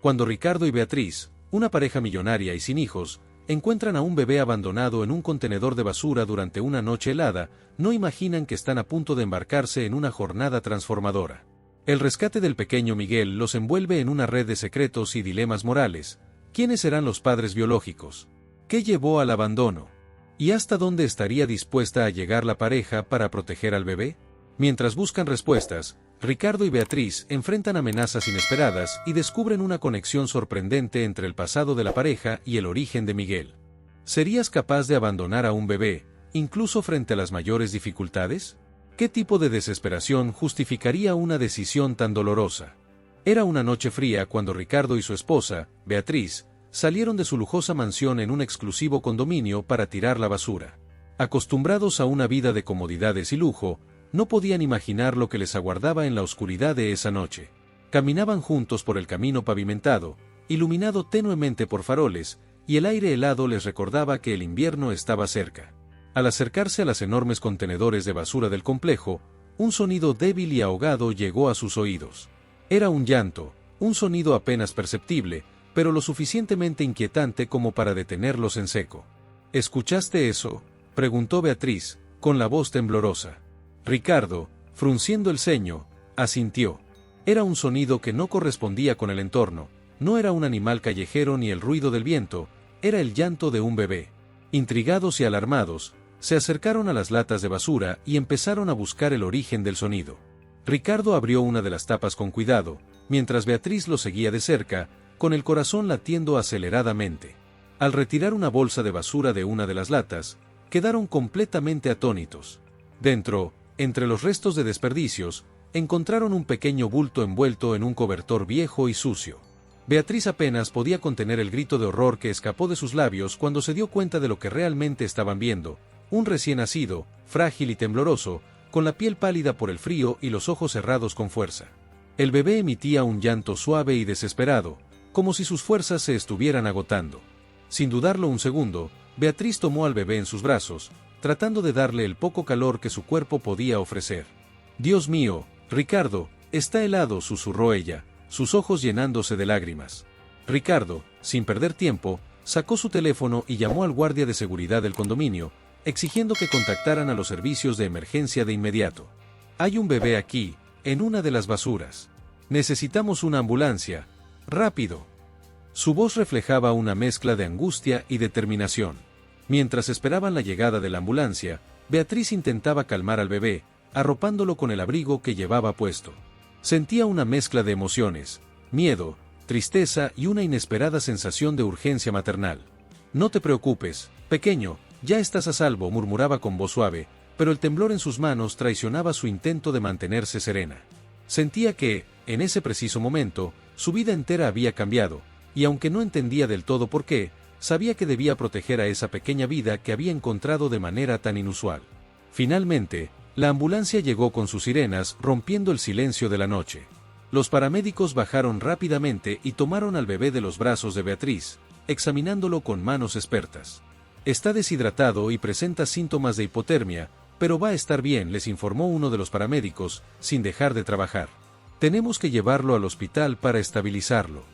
Cuando Ricardo y Beatriz, una pareja millonaria y sin hijos, encuentran a un bebé abandonado en un contenedor de basura durante una noche helada, no imaginan que están a punto de embarcarse en una jornada transformadora. El rescate del pequeño Miguel los envuelve en una red de secretos y dilemas morales. ¿Quiénes serán los padres biológicos? ¿Qué llevó al abandono? ¿Y hasta dónde estaría dispuesta a llegar la pareja para proteger al bebé? Mientras buscan respuestas, Ricardo y Beatriz enfrentan amenazas inesperadas y descubren una conexión sorprendente entre el pasado de la pareja y el origen de Miguel. ¿Serías capaz de abandonar a un bebé, incluso frente a las mayores dificultades? ¿Qué tipo de desesperación justificaría una decisión tan dolorosa? Era una noche fría cuando Ricardo y su esposa, Beatriz, salieron de su lujosa mansión en un exclusivo condominio para tirar la basura. Acostumbrados a una vida de comodidades y lujo, no podían imaginar lo que les aguardaba en la oscuridad de esa noche. Caminaban juntos por el camino pavimentado, iluminado tenuemente por faroles, y el aire helado les recordaba que el invierno estaba cerca. Al acercarse a los enormes contenedores de basura del complejo, un sonido débil y ahogado llegó a sus oídos. Era un llanto, un sonido apenas perceptible, pero lo suficientemente inquietante como para detenerlos en seco. ¿Escuchaste eso?, preguntó Beatriz, con la voz temblorosa. Ricardo, frunciendo el ceño, asintió. Era un sonido que no correspondía con el entorno, no era un animal callejero ni el ruido del viento, era el llanto de un bebé. Intrigados y alarmados, se acercaron a las latas de basura y empezaron a buscar el origen del sonido. Ricardo abrió una de las tapas con cuidado, mientras Beatriz lo seguía de cerca, con el corazón latiendo aceleradamente. Al retirar una bolsa de basura de una de las latas, quedaron completamente atónitos. Dentro, entre los restos de desperdicios, encontraron un pequeño bulto envuelto en un cobertor viejo y sucio. Beatriz apenas podía contener el grito de horror que escapó de sus labios cuando se dio cuenta de lo que realmente estaban viendo: un recién nacido, frágil y tembloroso, con la piel pálida por el frío y los ojos cerrados con fuerza. El bebé emitía un llanto suave y desesperado, como si sus fuerzas se estuvieran agotando. Sin dudarlo un segundo, Beatriz tomó al bebé en sus brazos, tratando de darle el poco calor que su cuerpo podía ofrecer. «Dios mío, Ricardo, está helado», susurró ella, sus ojos llenándose de lágrimas. Ricardo, sin perder tiempo, sacó su teléfono y llamó al guardia de seguridad del condominio, exigiendo que contactaran a los servicios de emergencia de inmediato. «Hay un bebé aquí, en una de las basuras. Necesitamos una ambulancia. ¡Rápido!». Su voz reflejaba una mezcla de angustia y determinación. Mientras esperaban la llegada de la ambulancia, Beatriz intentaba calmar al bebé, arropándolo con el abrigo que llevaba puesto. Sentía una mezcla de emociones: miedo, tristeza y una inesperada sensación de urgencia maternal. «No te preocupes, pequeño, ya estás a salvo», murmuraba con voz suave, pero el temblor en sus manos traicionaba su intento de mantenerse serena. Sentía que, en ese preciso momento, su vida entera había cambiado, y aunque no entendía del todo por qué, sabía que debía proteger a esa pequeña vida que había encontrado de manera tan inusual. Finalmente, la ambulancia llegó con sus sirenas, rompiendo el silencio de la noche. Los paramédicos bajaron rápidamente y tomaron al bebé de los brazos de Beatriz, examinándolo con manos expertas. «Está deshidratado y presenta síntomas de hipotermia, pero va a estar bien», les informó uno de los paramédicos, sin dejar de trabajar. «Tenemos que llevarlo al hospital para estabilizarlo».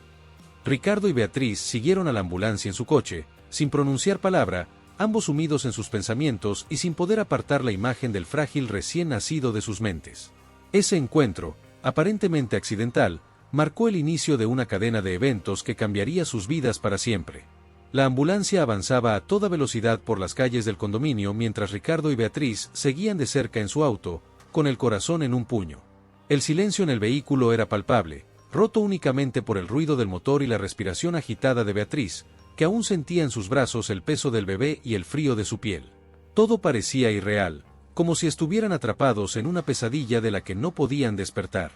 Ricardo y Beatriz siguieron a la ambulancia en su coche, sin pronunciar palabra, ambos sumidos en sus pensamientos y sin poder apartar la imagen del frágil recién nacido de sus mentes. Ese encuentro, aparentemente accidental, marcó el inicio de una cadena de eventos que cambiaría sus vidas para siempre. La ambulancia avanzaba a toda velocidad por las calles del condominio mientras Ricardo y Beatriz seguían de cerca en su auto, con el corazón en un puño. El silencio en el vehículo era palpable, roto únicamente por el ruido del motor y la respiración agitada de Beatriz, que aún sentía en sus brazos el peso del bebé y el frío de su piel. Todo parecía irreal, como si estuvieran atrapados en una pesadilla de la que no podían despertar.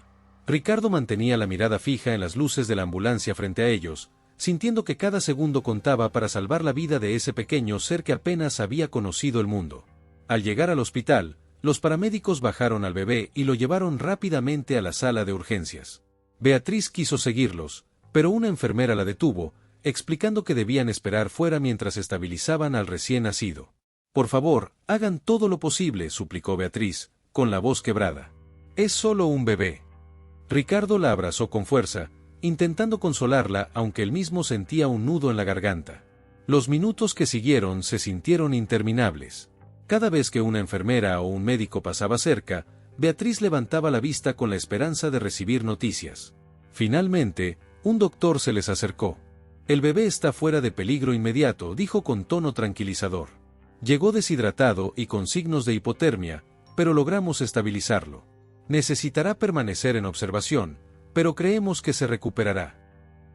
Ricardo mantenía la mirada fija en las luces de la ambulancia frente a ellos, sintiendo que cada segundo contaba para salvar la vida de ese pequeño ser que apenas había conocido el mundo. Al llegar al hospital, los paramédicos bajaron al bebé y lo llevaron rápidamente a la sala de urgencias. Beatriz quiso seguirlos, pero una enfermera la detuvo, explicando que debían esperar fuera mientras estabilizaban al recién nacido. «Por favor, hagan todo lo posible», suplicó Beatriz, con la voz quebrada. «Es solo un bebé». Ricardo la abrazó con fuerza, intentando consolarla aunque él mismo sentía un nudo en la garganta. Los minutos que siguieron se sintieron interminables. Cada vez que una enfermera o un médico pasaba cerca, Beatriz levantaba la vista con la esperanza de recibir noticias. Finalmente, un doctor se les acercó. «El bebé está fuera de peligro inmediato», dijo con tono tranquilizador. «Llegó deshidratado y con signos de hipotermia, pero logramos estabilizarlo. Necesitará permanecer en observación, pero creemos que se recuperará».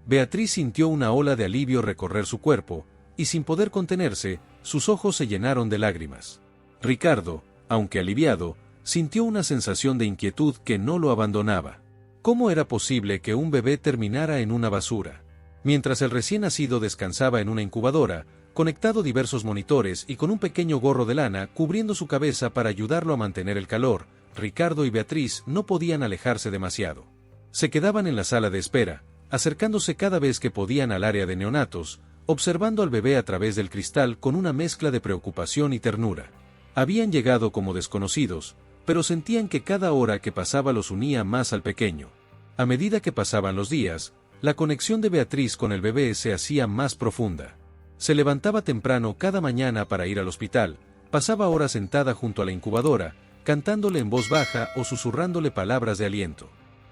Beatriz sintió una ola de alivio recorrer su cuerpo, y sin poder contenerse, sus ojos se llenaron de lágrimas. Ricardo, aunque aliviado, sintió una sensación de inquietud que no lo abandonaba. ¿Cómo era posible que un bebé terminara en una basura? Mientras el recién nacido descansaba en una incubadora, conectado a diversos monitores y con un pequeño gorro de lana cubriendo su cabeza para ayudarlo a mantener el calor, Ricardo y Beatriz no podían alejarse demasiado. Se quedaban en la sala de espera, acercándose cada vez que podían al área de neonatos, observando al bebé a través del cristal con una mezcla de preocupación y ternura. Habían llegado como desconocidos, pero sentían que cada hora que pasaba los unía más al pequeño. A medida que pasaban los días, la conexión de Beatriz con el bebé se hacía más profunda. Se levantaba temprano cada mañana para ir al hospital, pasaba horas sentada junto a la incubadora, cantándole en voz baja o susurrándole palabras de aliento.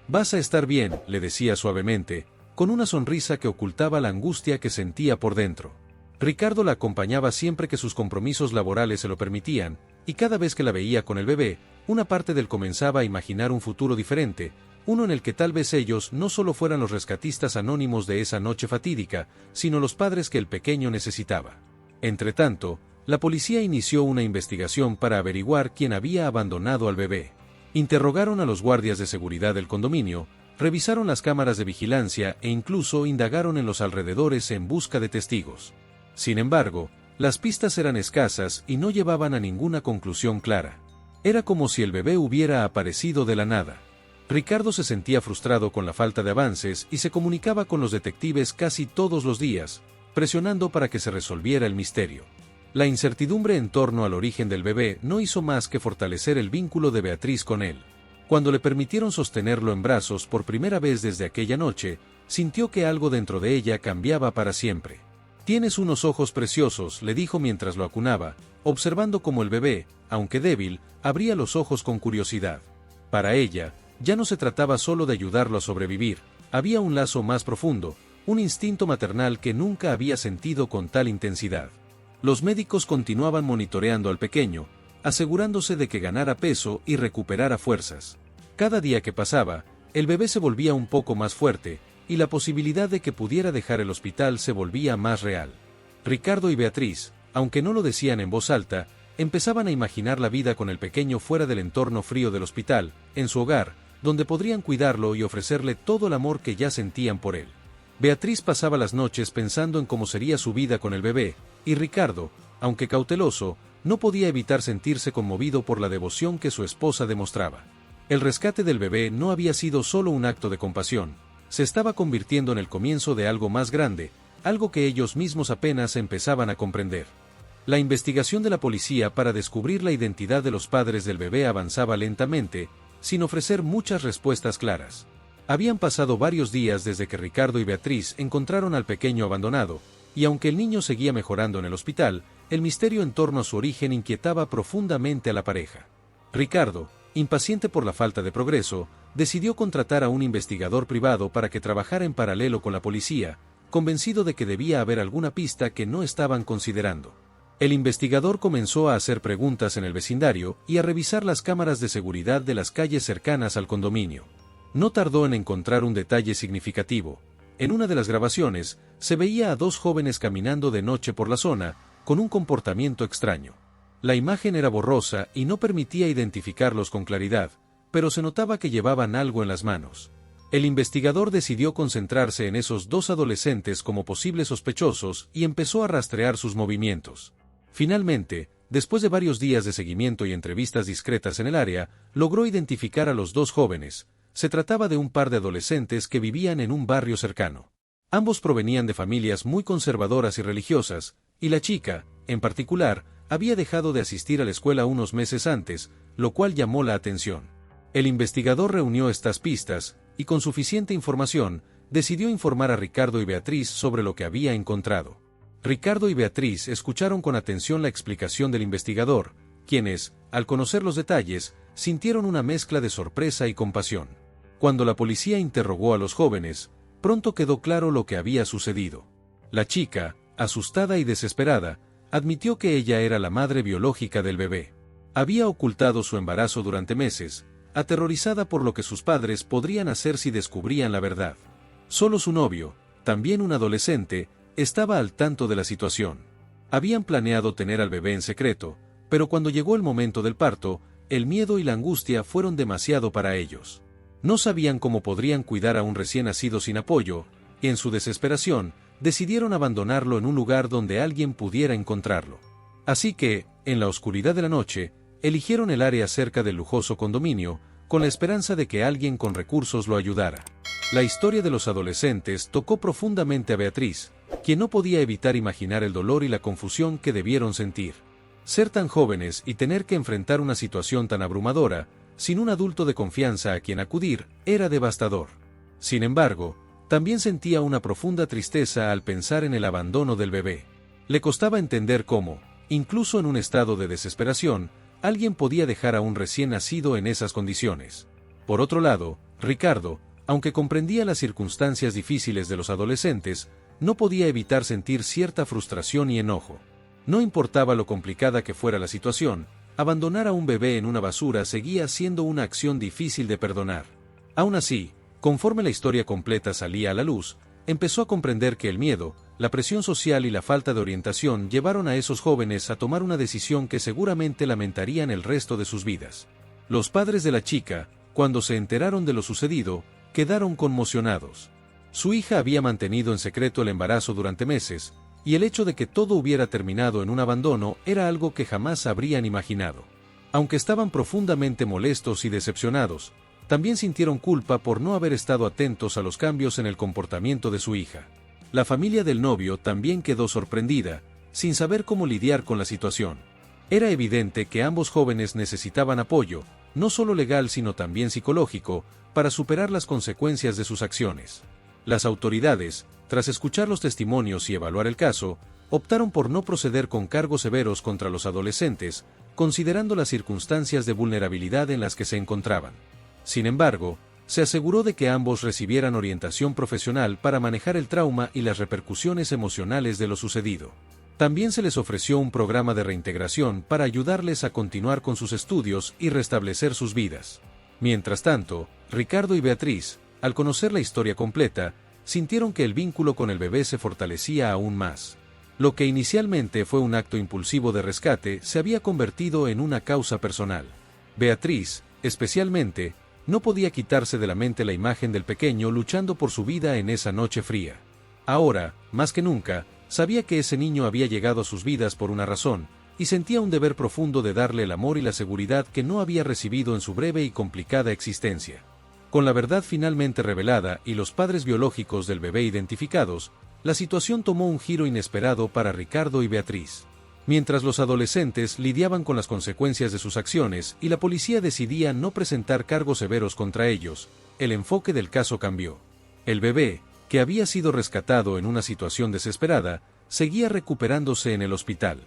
«Vas a estar bien», le decía suavemente, con una sonrisa que ocultaba la angustia que sentía por dentro. Ricardo la acompañaba siempre que sus compromisos laborales se lo permitían, y cada vez que la veía con el bebé, una parte de él comenzaba a imaginar un futuro diferente, uno en el que tal vez ellos no solo fueran los rescatistas anónimos de esa noche fatídica, sino los padres que el pequeño necesitaba. Entretanto, la policía inició una investigación para averiguar quién había abandonado al bebé. Interrogaron a los guardias de seguridad del condominio, revisaron las cámaras de vigilancia e incluso indagaron en los alrededores en busca de testigos. Sin embargo, las pistas eran escasas y no llevaban a ninguna conclusión clara. Era como si el bebé hubiera aparecido de la nada. Ricardo se sentía frustrado con la falta de avances y se comunicaba con los detectives casi todos los días, presionando para que se resolviera el misterio. La incertidumbre en torno al origen del bebé no hizo más que fortalecer el vínculo de Beatriz con él. Cuando le permitieron sostenerlo en brazos por primera vez desde aquella noche, sintió que algo dentro de ella cambiaba para siempre. «Tienes unos ojos preciosos», le dijo mientras lo acunaba, observando cómo el bebé, aunque débil, abría los ojos con curiosidad. Para ella, ya no se trataba solo de ayudarlo a sobrevivir, había un lazo más profundo, un instinto maternal que nunca había sentido con tal intensidad. Los médicos continuaban monitoreando al pequeño, asegurándose de que ganara peso y recuperara fuerzas. Cada día que pasaba, el bebé se volvía un poco más fuerte, y la posibilidad de que pudiera dejar el hospital se volvía más real. Ricardo y Beatriz, aunque no lo decían en voz alta, empezaban a imaginar la vida con el pequeño fuera del entorno frío del hospital, en su hogar, donde podrían cuidarlo y ofrecerle todo el amor que ya sentían por él. Beatriz pasaba las noches pensando en cómo sería su vida con el bebé, y Ricardo, aunque cauteloso, no podía evitar sentirse conmovido por la devoción que su esposa demostraba. El rescate del bebé no había sido solo un acto de compasión, se estaba convirtiendo en el comienzo de algo más grande, algo que ellos mismos apenas empezaban a comprender. La investigación de la policía para descubrir la identidad de los padres del bebé avanzaba lentamente, sin ofrecer muchas respuestas claras. Habían pasado varios días desde que Ricardo y Beatriz encontraron al pequeño abandonado, y aunque el niño seguía mejorando en el hospital, el misterio en torno a su origen inquietaba profundamente a la pareja. Ricardo, impaciente por la falta de progreso, decidió contratar a un investigador privado para que trabajara en paralelo con la policía, convencido de que debía haber alguna pista que no estaban considerando. El investigador comenzó a hacer preguntas en el vecindario y a revisar las cámaras de seguridad de las calles cercanas al condominio. No tardó en encontrar un detalle significativo. En una de las grabaciones, se veía a dos jóvenes caminando de noche por la zona, con un comportamiento extraño. La imagen era borrosa y no permitía identificarlos con claridad, pero se notaba que llevaban algo en las manos. El investigador decidió concentrarse en esos dos adolescentes como posibles sospechosos y empezó a rastrear sus movimientos. Finalmente, después de varios días de seguimiento y entrevistas discretas en el área, logró identificar a los dos jóvenes. Se trataba de un par de adolescentes que vivían en un barrio cercano. Ambos provenían de familias muy conservadoras y religiosas, y la chica, en particular, había dejado de asistir a la escuela unos meses antes, lo cual llamó la atención. El investigador reunió estas pistas, y con suficiente información, decidió informar a Ricardo y Beatriz sobre lo que había encontrado. Ricardo y Beatriz escucharon con atención la explicación del investigador, quienes, al conocer los detalles, sintieron una mezcla de sorpresa y compasión. Cuando la policía interrogó a los jóvenes, pronto quedó claro lo que había sucedido. La chica, asustada y desesperada, admitió que ella era la madre biológica del bebé. Había ocultado su embarazo durante meses, aterrorizada por lo que sus padres podrían hacer si descubrían la verdad. Solo su novio, también un adolescente, estaba al tanto de la situación. Habían planeado tener al bebé en secreto, pero cuando llegó el momento del parto, el miedo y la angustia fueron demasiado para ellos. No sabían cómo podrían cuidar a un recién nacido sin apoyo, y en su desesperación, decidieron abandonarlo en un lugar donde alguien pudiera encontrarlo. Así que, en la oscuridad de la noche, eligieron el área cerca del lujoso condominio, con la esperanza de que alguien con recursos lo ayudara. La historia de los adolescentes tocó profundamente a Beatriz, quien no podía evitar imaginar el dolor y la confusión que debieron sentir. Ser tan jóvenes y tener que enfrentar una situación tan abrumadora, sin un adulto de confianza a quien acudir, era devastador. Sin embargo, también sentía una profunda tristeza al pensar en el abandono del bebé. Le costaba entender cómo, incluso en un estado de desesperación, alguien podía dejar a un recién nacido en esas condiciones. Por otro lado, Ricardo, aunque comprendía las circunstancias difíciles de los adolescentes, no podía evitar sentir cierta frustración y enojo. No importaba lo complicada que fuera la situación, abandonar a un bebé en una basura seguía siendo una acción difícil de perdonar. Aún así, conforme la historia completa salía a la luz, empezó a comprender que el miedo, la presión social y la falta de orientación llevaron a esos jóvenes a tomar una decisión que seguramente lamentarían el resto de sus vidas. Los padres de la chica, cuando se enteraron de lo sucedido, quedaron conmocionados. Su hija había mantenido en secreto el embarazo durante meses, y el hecho de que todo hubiera terminado en un abandono era algo que jamás habrían imaginado. Aunque estaban profundamente molestos y decepcionados, también sintieron culpa por no haber estado atentos a los cambios en el comportamiento de su hija. La familia del novio también quedó sorprendida, sin saber cómo lidiar con la situación. Era evidente que ambos jóvenes necesitaban apoyo, no solo legal sino también psicológico, para superar las consecuencias de sus acciones. Las autoridades, tras escuchar los testimonios y evaluar el caso, optaron por no proceder con cargos severos contra los adolescentes, considerando las circunstancias de vulnerabilidad en las que se encontraban. Sin embargo, se aseguró de que ambos recibieran orientación profesional para manejar el trauma y las repercusiones emocionales de lo sucedido. También se les ofreció un programa de reintegración para ayudarles a continuar con sus estudios y restablecer sus vidas. Mientras tanto, Ricardo y Beatriz, al conocer la historia completa, sintieron que el vínculo con el bebé se fortalecía aún más. Lo que inicialmente fue un acto impulsivo de rescate se había convertido en una causa personal. Beatriz, especialmente, no podía quitarse de la mente la imagen del pequeño luchando por su vida en esa noche fría. Ahora, más que nunca, sabía que ese niño había llegado a sus vidas por una razón, y sentía un deber profundo de darle el amor y la seguridad que no había recibido en su breve y complicada existencia. Con la verdad finalmente revelada y los padres biológicos del bebé identificados, la situación tomó un giro inesperado para Ricardo y Beatriz. Mientras los adolescentes lidiaban con las consecuencias de sus acciones y la policía decidía no presentar cargos severos contra ellos, el enfoque del caso cambió. El bebé, que había sido rescatado en una situación desesperada, seguía recuperándose en el hospital.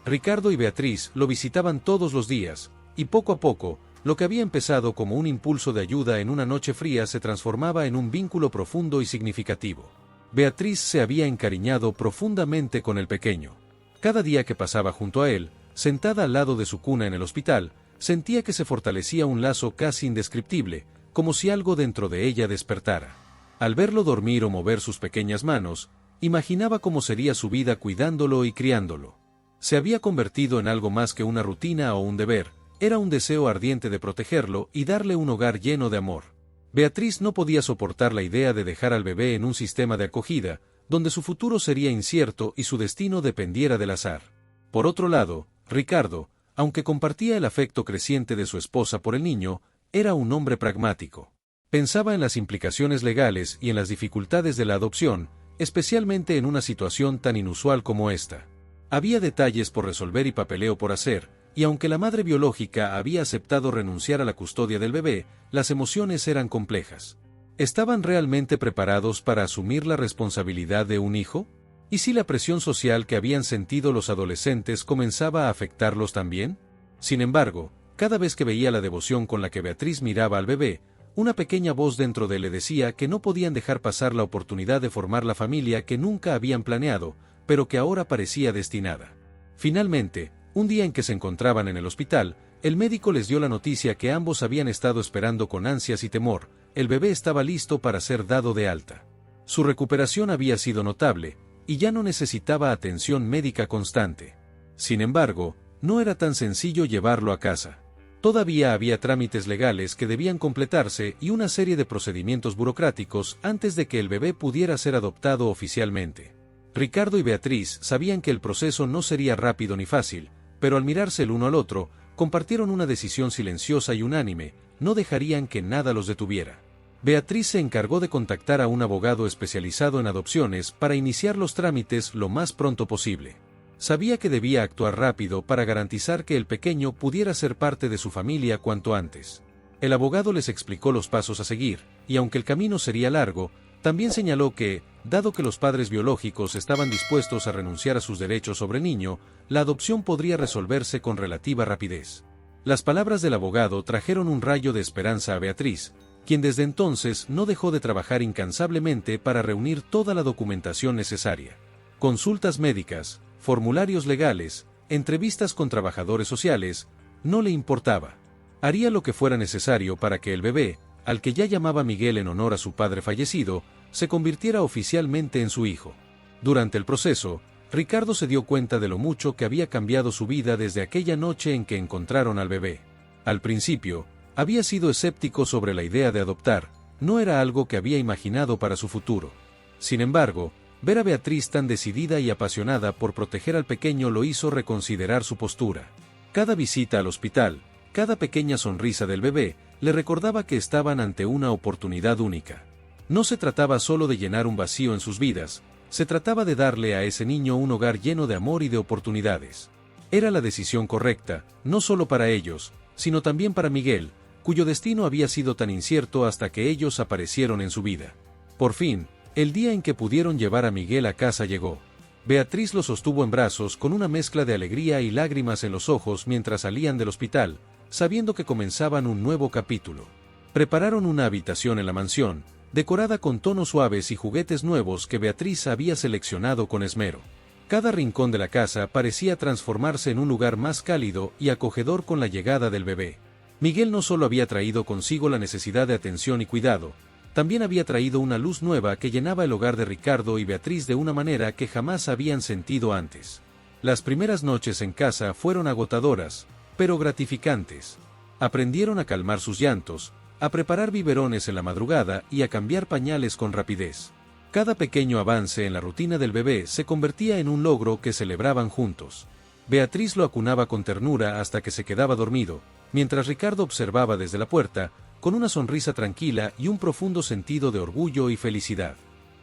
Ricardo y Beatriz lo visitaban todos los días, y poco a poco, lo que había empezado como un impulso de ayuda en una noche fría se transformaba en un vínculo profundo y significativo. Beatriz se había encariñado profundamente con el pequeño. Cada día que pasaba junto a él, sentada al lado de su cuna en el hospital, sentía que se fortalecía un lazo casi indescriptible, como si algo dentro de ella despertara. Al verlo dormir o mover sus pequeñas manos, imaginaba cómo sería su vida cuidándolo y criándolo. Se había convertido en algo más que una rutina o un deber, era un deseo ardiente de protegerlo y darle un hogar lleno de amor. Beatriz no podía soportar la idea de dejar al bebé en un sistema de acogida, donde su futuro sería incierto y su destino dependiera del azar. Por otro lado, Ricardo, aunque compartía el afecto creciente de su esposa por el niño, era un hombre pragmático. Pensaba en las implicaciones legales y en las dificultades de la adopción, especialmente en una situación tan inusual como esta. Había detalles por resolver y papeleo por hacer, y aunque la madre biológica había aceptado renunciar a la custodia del bebé, las emociones eran complejas. ¿Estaban realmente preparados para asumir la responsabilidad de un hijo? ¿Y si la presión social que habían sentido los adolescentes comenzaba a afectarlos también? Sin embargo, cada vez que veía la devoción con la que Beatriz miraba al bebé, una pequeña voz dentro de él le decía que no podían dejar pasar la oportunidad de formar la familia que nunca habían planeado, pero que ahora parecía destinada. Finalmente, un día en que se encontraban en el hospital, el médico les dio la noticia que ambos habían estado esperando con ansias y temor. El bebé estaba listo para ser dado de alta. Su recuperación había sido notable, y ya no necesitaba atención médica constante. Sin embargo, no era tan sencillo llevarlo a casa. Todavía había trámites legales que debían completarse y una serie de procedimientos burocráticos antes de que el bebé pudiera ser adoptado oficialmente. Ricardo y Beatriz sabían que el proceso no sería rápido ni fácil, pero al mirarse el uno al otro, compartieron una decisión silenciosa y unánime: no dejarían que nada los detuviera. Beatriz se encargó de contactar a un abogado especializado en adopciones para iniciar los trámites lo más pronto posible. Sabía que debía actuar rápido para garantizar que el pequeño pudiera ser parte de su familia cuanto antes. El abogado les explicó los pasos a seguir, y aunque el camino sería largo, también señaló que, dado que los padres biológicos estaban dispuestos a renunciar a sus derechos sobre el niño, la adopción podría resolverse con relativa rapidez. Las palabras del abogado trajeron un rayo de esperanza a Beatriz, quien desde entonces no dejó de trabajar incansablemente para reunir toda la documentación necesaria. Consultas médicas, formularios legales, entrevistas con trabajadores sociales, no le importaba. Haría lo que fuera necesario para que el bebé, al que ya llamaba Miguel en honor a su padre fallecido, se convirtiera oficialmente en su hijo. Durante el proceso, Ricardo se dio cuenta de lo mucho que había cambiado su vida desde aquella noche en que encontraron al bebé. Al principio, había sido escéptico sobre la idea de adoptar, no era algo que había imaginado para su futuro. Sin embargo, ver a Beatriz tan decidida y apasionada por proteger al pequeño lo hizo reconsiderar su postura. Cada visita al hospital, cada pequeña sonrisa del bebé, le recordaba que estaban ante una oportunidad única. No se trataba solo de llenar un vacío en sus vidas, se trataba de darle a ese niño un hogar lleno de amor y de oportunidades. Era la decisión correcta, no solo para ellos, sino también para Miguel, cuyo destino había sido tan incierto hasta que ellos aparecieron en su vida. Por fin, el día en que pudieron llevar a Miguel a casa llegó. Beatriz lo sostuvo en brazos con una mezcla de alegría y lágrimas en los ojos mientras salían del hospital, sabiendo que comenzaban un nuevo capítulo. Prepararon una habitación en la mansión, decorada con tonos suaves y juguetes nuevos que Beatriz había seleccionado con esmero. Cada rincón de la casa parecía transformarse en un lugar más cálido y acogedor con la llegada del bebé. Miguel no solo había traído consigo la necesidad de atención y cuidado, también había traído una luz nueva que llenaba el hogar de Ricardo y Beatriz de una manera que jamás habían sentido antes. Las primeras noches en casa fueron agotadoras, pero gratificantes. Aprendieron a calmar sus llantos, a preparar biberones en la madrugada y a cambiar pañales con rapidez. Cada pequeño avance en la rutina del bebé se convertía en un logro que celebraban juntos. Beatriz lo acunaba con ternura hasta que se quedaba dormido, mientras Ricardo observaba desde la puerta, con una sonrisa tranquila y un profundo sentido de orgullo y felicidad.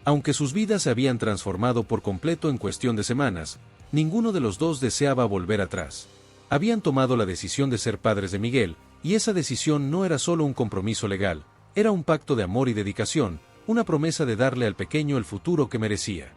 Aunque sus vidas se habían transformado por completo en cuestión de semanas, ninguno de los dos deseaba volver atrás. Habían tomado la decisión de ser padres de Miguel, y esa decisión no era solo un compromiso legal, era un pacto de amor y dedicación, una promesa de darle al pequeño el futuro que merecía.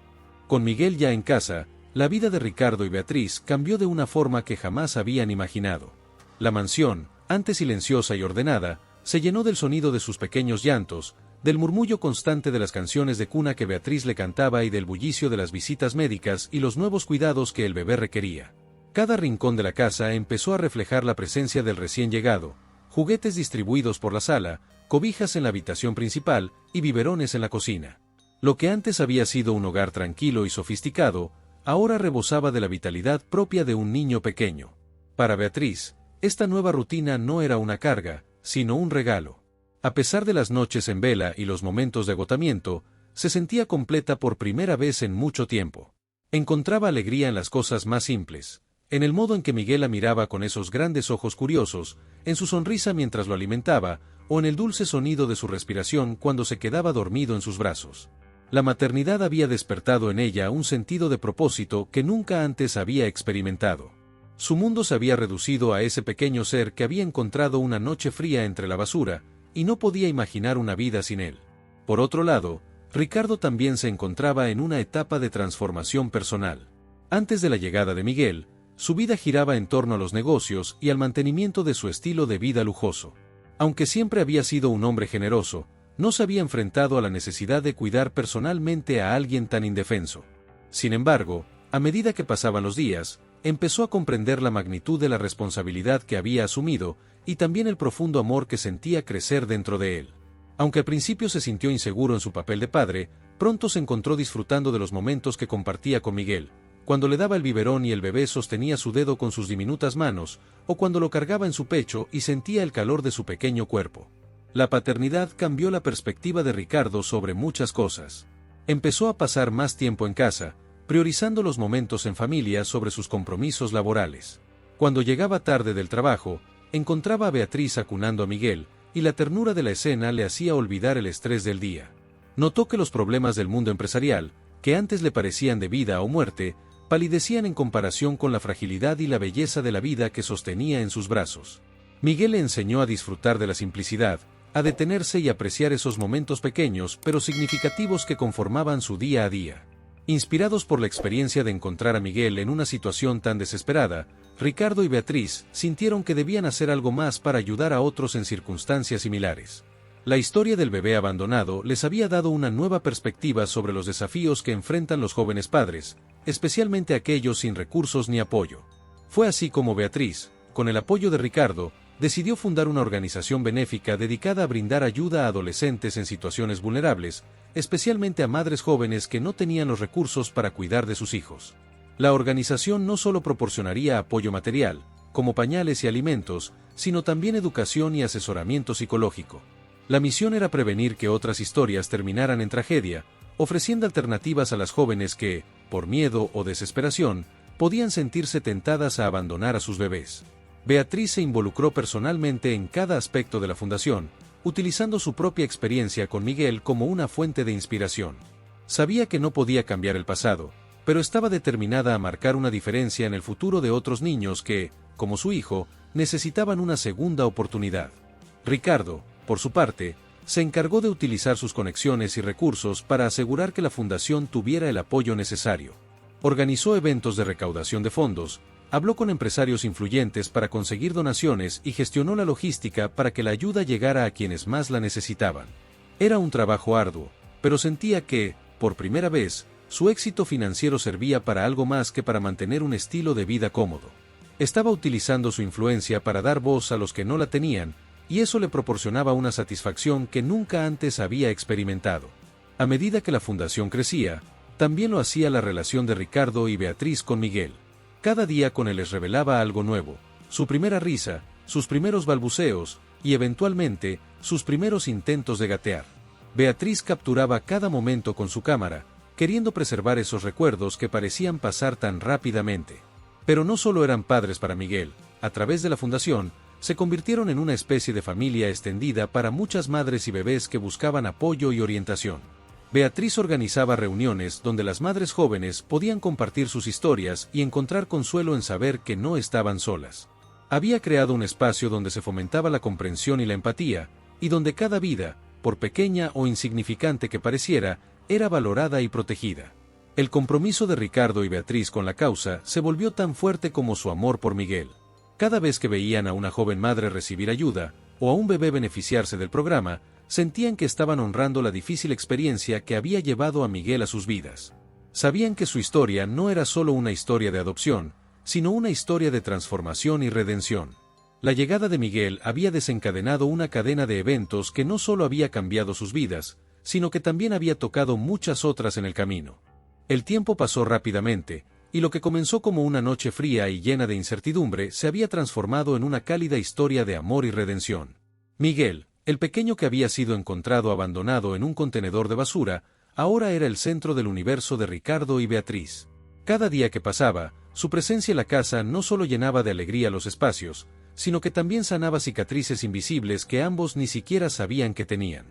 Con Miguel ya en casa, la vida de Ricardo y Beatriz cambió de una forma que jamás habían imaginado. La mansión, antes silenciosa y ordenada, se llenó del sonido de sus pequeños llantos, del murmullo constante de las canciones de cuna que Beatriz le cantaba y del bullicio de las visitas médicas y los nuevos cuidados que el bebé requería. Cada rincón de la casa empezó a reflejar la presencia del recién llegado, juguetes distribuidos por la sala, cobijas en la habitación principal y biberones en la cocina. Lo que antes había sido un hogar tranquilo y sofisticado, ahora rebosaba de la vitalidad propia de un niño pequeño. Para Beatriz, esta nueva rutina no era una carga, sino un regalo. A pesar de las noches en vela y los momentos de agotamiento, se sentía completa por primera vez en mucho tiempo. Encontraba alegría en las cosas más simples, en el modo en que Miguel la miraba con esos grandes ojos curiosos, en su sonrisa mientras lo alimentaba, o en el dulce sonido de su respiración cuando se quedaba dormido en sus brazos. La maternidad había despertado en ella un sentido de propósito que nunca antes había experimentado. Su mundo se había reducido a ese pequeño ser que había encontrado una noche fría entre la basura, y no podía imaginar una vida sin él. Por otro lado, Ricardo también se encontraba en una etapa de transformación personal. Antes de la llegada de Miguel, su vida giraba en torno a los negocios y al mantenimiento de su estilo de vida lujoso. Aunque siempre había sido un hombre generoso, no se había enfrentado a la necesidad de cuidar personalmente a alguien tan indefenso. Sin embargo, a medida que pasaban los días, empezó a comprender la magnitud de la responsabilidad que había asumido y también el profundo amor que sentía crecer dentro de él. Aunque al principio se sintió inseguro en su papel de padre, pronto se encontró disfrutando de los momentos que compartía con Miguel, cuando le daba el biberón y el bebé sostenía su dedo con sus diminutas manos, o cuando lo cargaba en su pecho y sentía el calor de su pequeño cuerpo. La paternidad cambió la perspectiva de Ricardo sobre muchas cosas. Empezó a pasar más tiempo en casa, priorizando los momentos en familia sobre sus compromisos laborales. Cuando llegaba tarde del trabajo, encontraba a Beatriz acunando a Miguel, y la ternura de la escena le hacía olvidar el estrés del día. Notó que los problemas del mundo empresarial, que antes le parecían de vida o muerte, palidecían en comparación con la fragilidad y la belleza de la vida que sostenía en sus brazos. Miguel le enseñó a disfrutar de la simplicidad, a detenerse y apreciar esos momentos pequeños pero significativos que conformaban su día a día. Inspirados por la experiencia de encontrar a Miguel en una situación tan desesperada, Ricardo y Beatriz sintieron que debían hacer algo más para ayudar a otros en circunstancias similares. La historia del bebé abandonado les había dado una nueva perspectiva sobre los desafíos que enfrentan los jóvenes padres, especialmente aquellos sin recursos ni apoyo. Fue así como Beatriz, con el apoyo de Ricardo, decidió fundar una organización benéfica dedicada a brindar ayuda a adolescentes en situaciones vulnerables, especialmente a madres jóvenes que no tenían los recursos para cuidar de sus hijos. La organización no solo proporcionaría apoyo material, como pañales y alimentos, sino también educación y asesoramiento psicológico. La misión era prevenir que otras historias terminaran en tragedia, ofreciendo alternativas a las jóvenes que, por miedo o desesperación, podían sentirse tentadas a abandonar a sus bebés. Beatriz se involucró personalmente en cada aspecto de la fundación, utilizando su propia experiencia con Miguel como una fuente de inspiración. Sabía que no podía cambiar el pasado, pero estaba determinada a marcar una diferencia en el futuro de otros niños que, como su hijo, necesitaban una segunda oportunidad. Ricardo, por su parte, se encargó de utilizar sus conexiones y recursos para asegurar que la fundación tuviera el apoyo necesario. Organizó eventos de recaudación de fondos, habló con empresarios influyentes para conseguir donaciones y gestionó la logística para que la ayuda llegara a quienes más la necesitaban. Era un trabajo arduo, pero sentía que, por primera vez, su éxito financiero servía para algo más que para mantener un estilo de vida cómodo. Estaba utilizando su influencia para dar voz a los que no la tenían, y eso le proporcionaba una satisfacción que nunca antes había experimentado. A medida que la fundación crecía, también lo hacía la relación de Ricardo y Beatriz con Miguel. Cada día con él les revelaba algo nuevo, su primera risa, sus primeros balbuceos, y eventualmente, sus primeros intentos de gatear. Beatriz capturaba cada momento con su cámara, queriendo preservar esos recuerdos que parecían pasar tan rápidamente. Pero no solo eran padres para Miguel, a través de la fundación, se convirtieron en una especie de familia extendida para muchas madres y bebés que buscaban apoyo y orientación. Beatriz organizaba reuniones donde las madres jóvenes podían compartir sus historias y encontrar consuelo en saber que no estaban solas. Había creado un espacio donde se fomentaba la comprensión y la empatía, y donde cada vida, por pequeña o insignificante que pareciera, era valorada y protegida. El compromiso de Ricardo y Beatriz con la causa se volvió tan fuerte como su amor por Miguel. Cada vez que veían a una joven madre recibir ayuda, o a un bebé beneficiarse del programa, sentían que estaban honrando la difícil experiencia que había llevado a Miguel a sus vidas. Sabían que su historia no era solo una historia de adopción, sino una historia de transformación y redención. La llegada de Miguel había desencadenado una cadena de eventos que no solo había cambiado sus vidas, sino que también había tocado muchas otras en el camino. El tiempo pasó rápidamente, y lo que comenzó como una noche fría y llena de incertidumbre se había transformado en una cálida historia de amor y redención. Miguel, el pequeño que había sido encontrado abandonado en un contenedor de basura, ahora era el centro del universo de Ricardo y Beatriz. Cada día que pasaba, su presencia en la casa no solo llenaba de alegría los espacios, sino que también sanaba cicatrices invisibles que ambos ni siquiera sabían que tenían.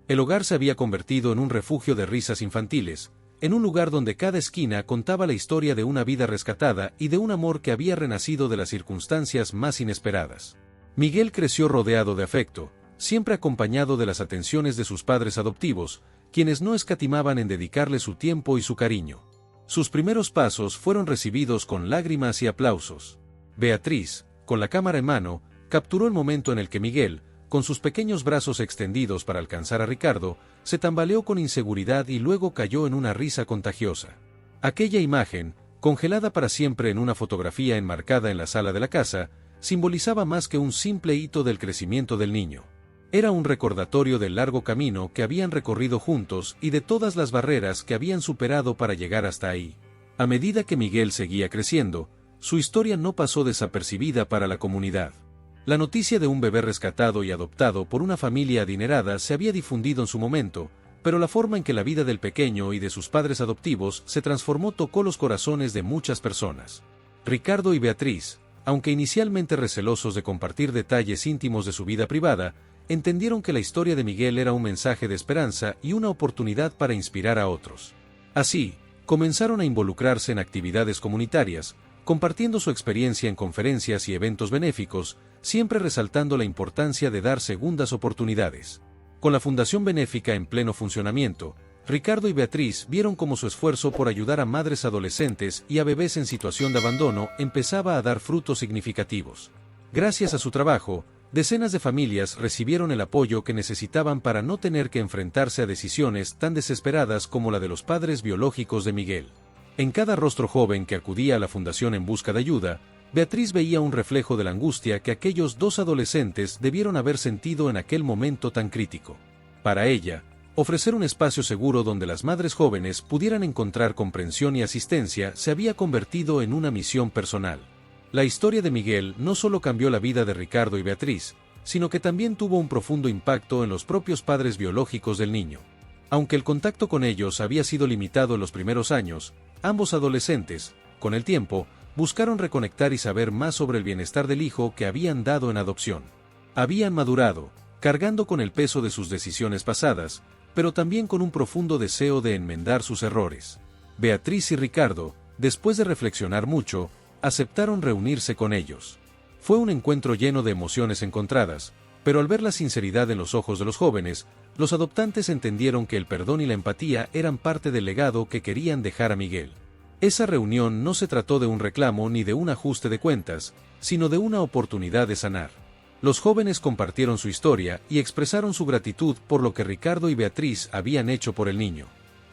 El hogar se había convertido en un refugio de risas infantiles, en un lugar donde cada esquina contaba la historia de una vida rescatada y de un amor que había renacido de las circunstancias más inesperadas. Miguel creció rodeado de afecto, siempre acompañado de las atenciones de sus padres adoptivos, quienes no escatimaban en dedicarle su tiempo y su cariño. Sus primeros pasos fueron recibidos con lágrimas y aplausos. Beatriz, con la cámara en mano, capturó el momento en el que Miguel, con sus pequeños brazos extendidos para alcanzar a Ricardo, se tambaleó con inseguridad y luego cayó en una risa contagiosa. Aquella imagen, congelada para siempre en una fotografía enmarcada en la sala de la casa, simbolizaba más que un simple hito del crecimiento del niño. Era un recordatorio del largo camino que habían recorrido juntos y de todas las barreras que habían superado para llegar hasta ahí. A medida que Miguel seguía creciendo, su historia no pasó desapercibida para la comunidad. La noticia de un bebé rescatado y adoptado por una familia adinerada se había difundido en su momento, pero la forma en que la vida del pequeño y de sus padres adoptivos se transformó tocó los corazones de muchas personas. Ricardo y Beatriz, aunque inicialmente recelosos de compartir detalles íntimos de su vida privada, entendieron que la historia de Miguel era un mensaje de esperanza y una oportunidad para inspirar a otros. Así, comenzaron a involucrarse en actividades comunitarias, compartiendo su experiencia en conferencias y eventos benéficos, siempre resaltando la importancia de dar segundas oportunidades. Con la Fundación Benéfica en pleno funcionamiento, Ricardo y Beatriz vieron cómo su esfuerzo por ayudar a madres adolescentes y a bebés en situación de abandono empezaba a dar frutos significativos. Gracias a su trabajo, decenas de familias recibieron el apoyo que necesitaban para no tener que enfrentarse a decisiones tan desesperadas como la de los padres biológicos de Miguel. En cada rostro joven que acudía a la fundación en busca de ayuda, Beatriz veía un reflejo de la angustia que aquellos dos adolescentes debieron haber sentido en aquel momento tan crítico. Para ella, ofrecer un espacio seguro donde las madres jóvenes pudieran encontrar comprensión y asistencia se había convertido en una misión personal. La historia de Miguel no solo cambió la vida de Ricardo y Beatriz, sino que también tuvo un profundo impacto en los propios padres biológicos del niño. Aunque el contacto con ellos había sido limitado en los primeros años, ambos adolescentes, con el tiempo, buscaron reconectar y saber más sobre el bienestar del hijo que habían dado en adopción. Habían madurado, cargando con el peso de sus decisiones pasadas, pero también con un profundo deseo de enmendar sus errores. Beatriz y Ricardo, después de reflexionar mucho, aceptaron reunirse con ellos. Fue un encuentro lleno de emociones encontradas, pero al ver la sinceridad en los ojos de los jóvenes, los adoptantes entendieron que el perdón y la empatía eran parte del legado que querían dejar a Miguel. Esa reunión no se trató de un reclamo ni de un ajuste de cuentas, sino de una oportunidad de sanar. Los jóvenes compartieron su historia y expresaron su gratitud por lo que Ricardo y Beatriz habían hecho por el niño.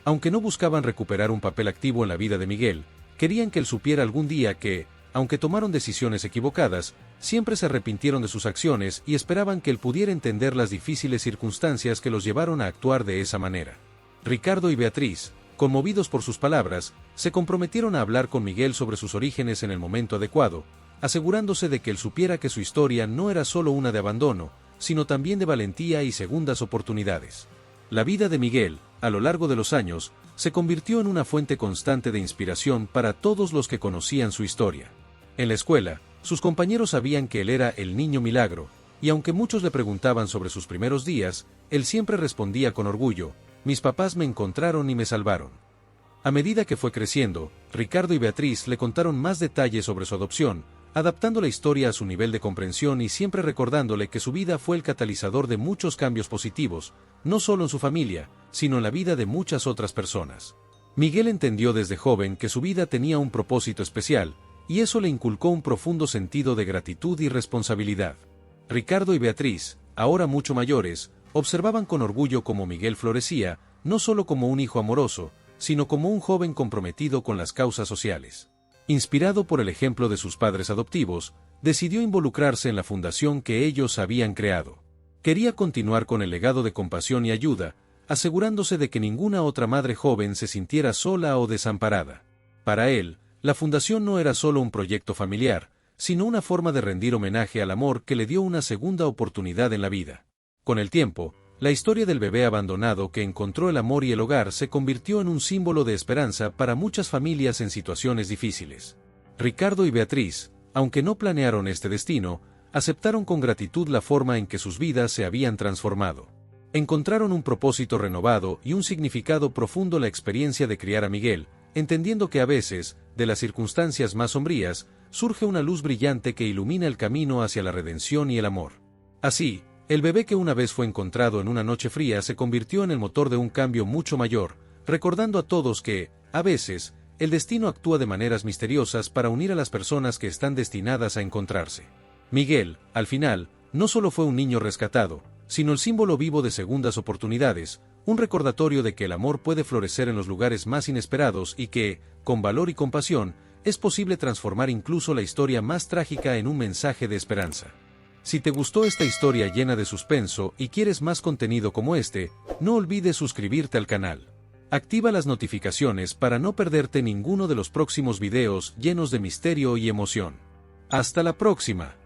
Aunque no buscaban recuperar un papel activo en la vida de Miguel, querían que él supiera algún día que, aunque tomaron decisiones equivocadas, siempre se arrepintieron de sus acciones y esperaban que él pudiera entender las difíciles circunstancias que los llevaron a actuar de esa manera. Ricardo y Beatriz, conmovidos por sus palabras, se comprometieron a hablar con Miguel sobre sus orígenes en el momento adecuado, asegurándose de que él supiera que su historia no era solo una de abandono, sino también de valentía y segundas oportunidades. La vida de Miguel, a lo largo de los años, se convirtió en una fuente constante de inspiración para todos los que conocían su historia. En la escuela, sus compañeros sabían que él era el niño milagro, y aunque muchos le preguntaban sobre sus primeros días, él siempre respondía con orgullo: «Mis papás me encontraron y me salvaron». A medida que fue creciendo, Ricardo y Beatriz le contaron más detalles sobre su adopción, adaptando la historia a su nivel de comprensión y siempre recordándole que su vida fue el catalizador de muchos cambios positivos, no solo en su familia, sino en la vida de muchas otras personas. Miguel entendió desde joven que su vida tenía un propósito especial, y eso le inculcó un profundo sentido de gratitud y responsabilidad. Ricardo y Beatriz, ahora mucho mayores, observaban con orgullo cómo Miguel florecía, no solo como un hijo amoroso, sino como un joven comprometido con las causas sociales. Inspirado por el ejemplo de sus padres adoptivos, decidió involucrarse en la fundación que ellos habían creado. Quería continuar con el legado de compasión y ayuda, asegurándose de que ninguna otra madre joven se sintiera sola o desamparada. Para él, la fundación no era solo un proyecto familiar, sino una forma de rendir homenaje al amor que le dio una segunda oportunidad en la vida. Con el tiempo, la historia del bebé abandonado que encontró el amor y el hogar se convirtió en un símbolo de esperanza para muchas familias en situaciones difíciles. Ricardo y Beatriz, aunque no planearon este destino, aceptaron con gratitud la forma en que sus vidas se habían transformado. Encontraron un propósito renovado y un significado profundo la experiencia de criar a Miguel, entendiendo que a veces, de las circunstancias más sombrías, surge una luz brillante que ilumina el camino hacia la redención y el amor. Así, El bebé que una vez fue encontrado en una noche fría se convirtió en el motor de un cambio mucho mayor, recordando a todos que, a veces, el destino actúa de maneras misteriosas para unir a las personas que están destinadas a encontrarse. Miguel, al final, no solo fue un niño rescatado, sino el símbolo vivo de segundas oportunidades, un recordatorio de que el amor puede florecer en los lugares más inesperados y que, con valor y compasión, es posible transformar incluso la historia más trágica en un mensaje de esperanza. Si te gustó esta historia llena de suspenso y quieres más contenido como este, no olvides suscribirte al canal. Activa las notificaciones para no perderte ninguno de los próximos videos llenos de misterio y emoción. ¡Hasta la próxima!